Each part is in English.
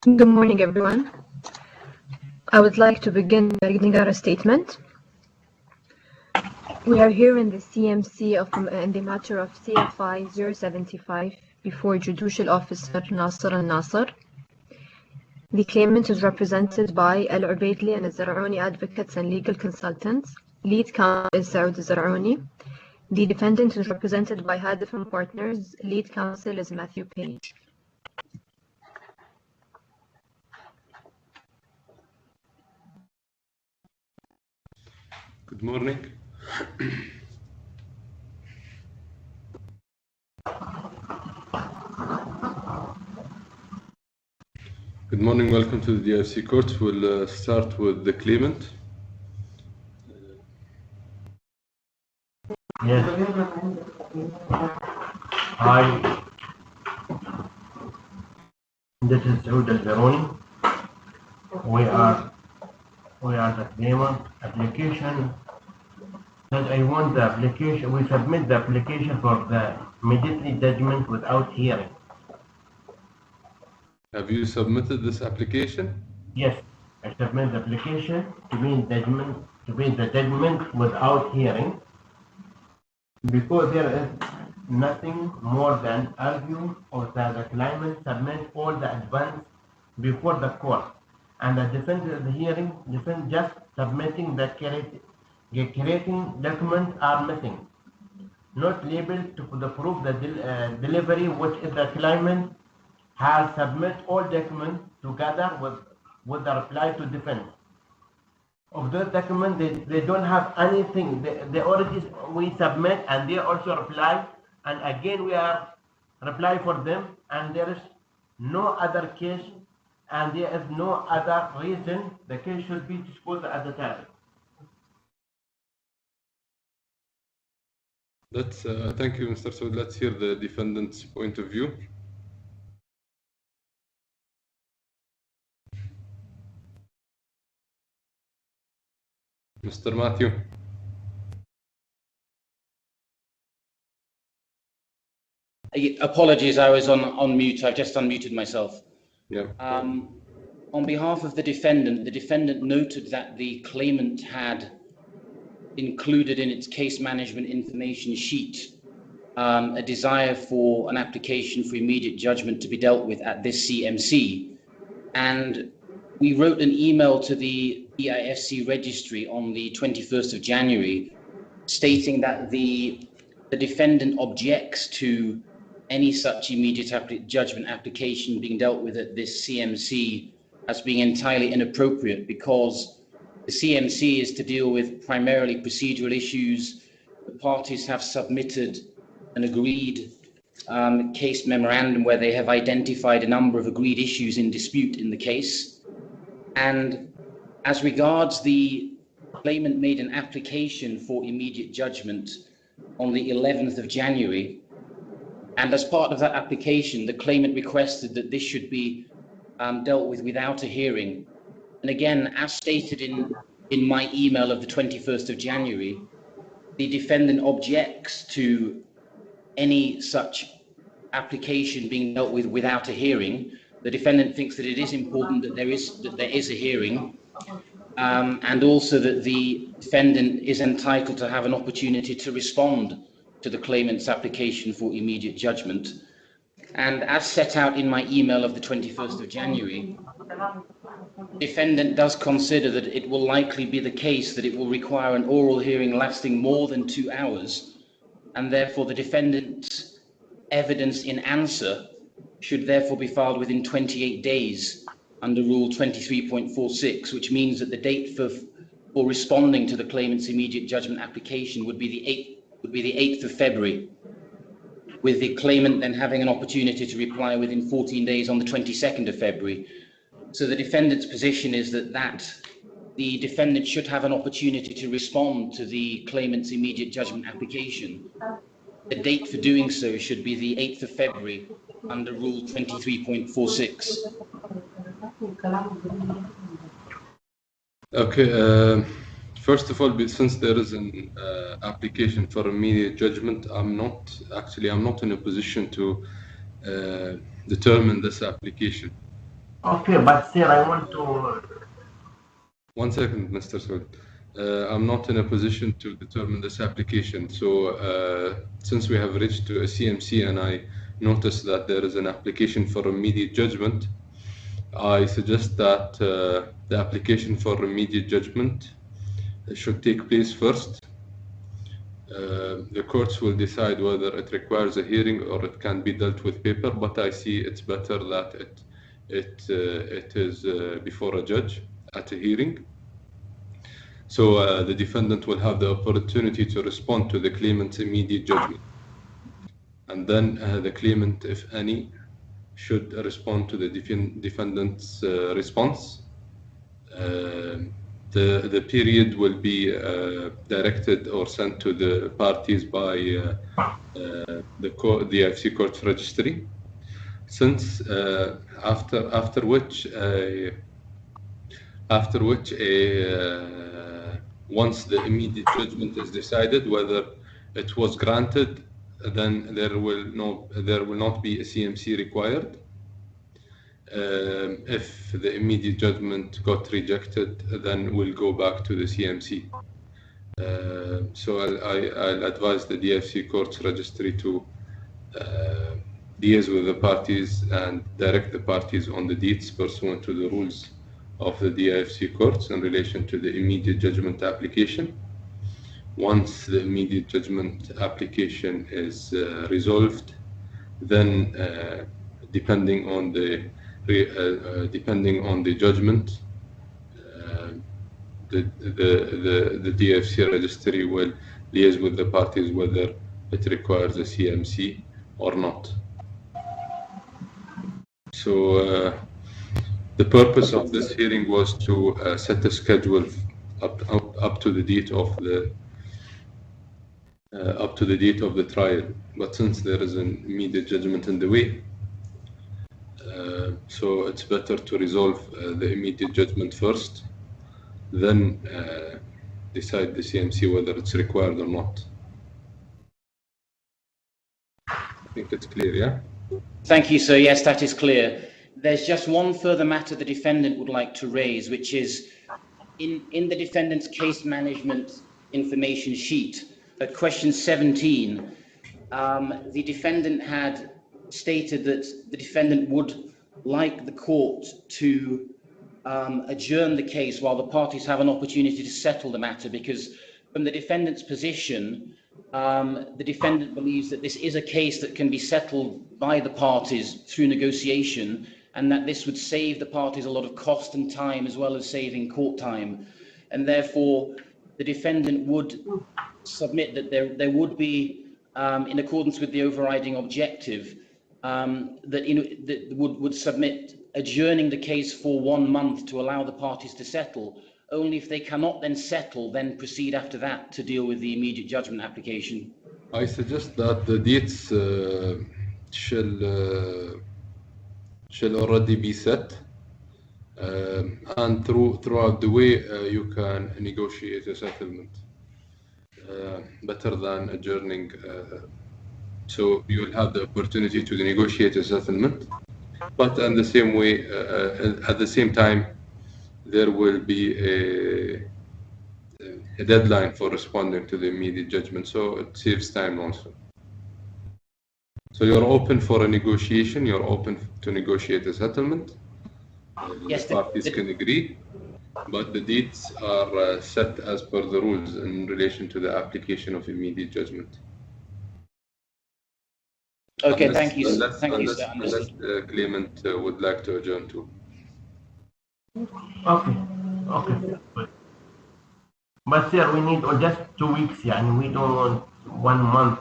Good morning, everyone. I would like to begin by reading out a statement. We are here in the CMC in the matter of CFI-075 before Judicial Officer Nasser and Nasser. The claimant is represented by Al Ubaidli and Al-Zar'uni advocates and legal consultants. Lead counsel is Saud Al-Zar'uni. The defendant is represented by Hadif and Partners. Lead counsel is Matthew Page. Good morning. Good morning, welcome to the DFC court. We'll start with the claimant. Yes. Hi. This is Saud Al-Zar'uni. We are the claimant. Application. And I want the application. We submit the application for the immediately judgment without hearing. Have you submitted this application? Yes, I submit the application to be the judgment without hearing, because there is nothing more than argue or that the claimant submit all the advance before the court, and the defense of the hearing, defense just submitting the creating documents are missing, not labeled to the proof the delivery, which is the claimant has submit all documents together with the reply to defense. Of those documents, they don't have anything. They already we submit and they also reply, and again we are reply for them, and there is no other case, and there is no other reason the case should be disposed at the time. Thank you, Mr. Saud. Let's hear the defendant's point of view. Mr. Matthew. Apologies, I was on mute. I've just unmuted myself. Yeah. On behalf of the defendant noted that the claimant had included in its case management information sheet a desire for an application for immediate judgment to be dealt with at this CMC. And we wrote an email to the EIFC registry on the 21st of January stating that the defendant objects to any such immediate judgment application being dealt with at this CMC as being entirely inappropriate, because the CMC is to deal with primarily procedural issues. The parties have submitted an agreed case memorandum where they have identified a number of agreed issues in dispute in the case. And as regards the claimant made an application for immediate judgment on the 11th of January. And as part of that application, the claimant requested that this should be dealt with without a hearing. And again, as stated in my email of the 21st of January, the defendant objects to any such application being dealt with without a hearing. The defendant thinks that it is important that there is a hearing, and also that the defendant is entitled to have an opportunity to respond to the claimant's application for immediate judgment. And as set out in my email of the 21st of January, the defendant does consider that it will likely be the case that it will require an oral hearing lasting more than 2 hours, and therefore the defendant's evidence in answer should therefore be filed within 28 days under Rule 23.46, which means that the date for responding to the claimant's immediate judgment application would be the 8th of February, with the claimant then having an opportunity to reply within 14 days on the 22nd of February. So the defendant's position is that the defendant should have an opportunity to respond to the claimant's immediate judgment application. The date for doing so should be the 8th of February under Rule 23.46. Okay. First of all, since there is an application for immediate judgment, I'm not in a position to determine this application. Okay, but sir, I want to. 1 second, Mr. Saud. I'm not in a position to determine this application. So since we have reached to a CMC and I noticed that there is an application for immediate judgment, I suggest that the application for immediate judgment should take place first. The courts will decide whether it requires a hearing or it can be dealt with paper, but I see it's better that it is before a judge at a hearing. So the defendant will have the opportunity to respond to the claimant's immediate judgment. And then the claimant, if any, should respond to the defendant's response. The period will be directed or sent to the parties by the IFC Courts Registry. Since after which once the immediate judgment is decided whether it was granted, then there will not be a CMC required. If the immediate judgment got rejected, then we'll go back to the CMC. So I'll advise the DFC Courts Registry to liaise with the parties and direct the parties on the deeds pursuant to the rules of the DIFC courts in relation to the immediate judgment application. Once the immediate judgment application is resolved, then depending on the judgment, the DFC registry will liaise with the parties whether it requires a CMC or not. So the purpose of this hearing was to set a schedule up to the date of the trial. But since there is an immediate judgment in the way, so it's better to resolve the immediate judgment first, then decide the CMC whether it's required or not. I think it's clear, yeah? Thank you, sir. Yes, that is clear. There's just one further matter the defendant would like to raise, which is in the defendant's case management information sheet, at question 17, the defendant had stated that the defendant would like the court to adjourn the case while the parties have an opportunity to settle the matter, because from the defendant's position, the defendant believes that this is a case that can be settled by the parties through negotiation, and that this would save the parties a lot of cost and time, as well as saving court time. And therefore, the defendant would submit that there would be, in accordance with the overriding objective, that would submit adjourning the case for 1 month to allow the parties to settle. Only if they cannot then settle, then proceed after that to deal with the immediate judgment application. I suggest that the dates shall already be set, and throughout the way you can negotiate a settlement better than adjourning. So you will have the opportunity to negotiate a settlement, but in the same way, at the same time, there will be a deadline for responding to the immediate judgment, so it saves time also. So you're open for a negotiation, you're open to negotiate a settlement. Yes, the parties can agree, but the dates are set as per the rules in relation to the application of immediate judgment. Okay, unless, thank you. Unless, thank unless, you, sir. unless the claimant would like to adjourn too. Okay. Good. But sir, we need just 2 weeks, and we don't want 1 month,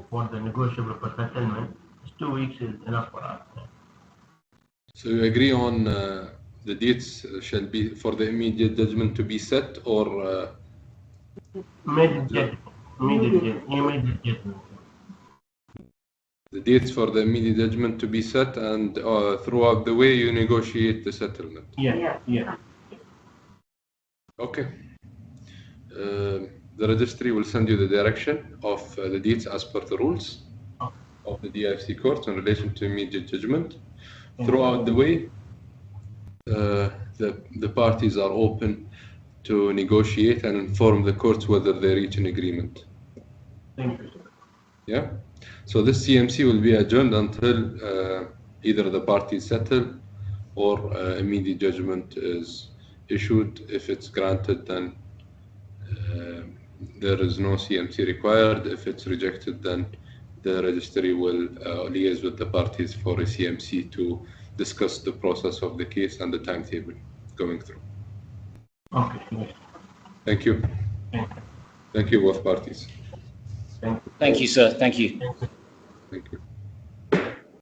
for the negotiable for settlement. 2 weeks is enough for us. So you agree on the dates shall be for the immediate judgment to be set, or Immediate judgment. the dates for the immediate judgment to be set, and throughout the way you negotiate the settlement? Yeah. Okay. The registry will send you the direction of the dates as per the rules of the DIFC court in relation to immediate judgment. throughout the way, the parties are open to negotiate and inform the courts whether they reach an agreement. Thank you, sir. Yeah. So this CMC will be adjourned until either the parties settle or immediate judgment is issued. If it's granted, then there is no CMC required. If it's rejected, then the registry will liaise with the parties for a CMC to discuss the process of the case and the timetable going through. Okay, yes. Thank you. Thank you. Thank you, both parties. Thank you. Thank you, sir. Thank you. Thank you.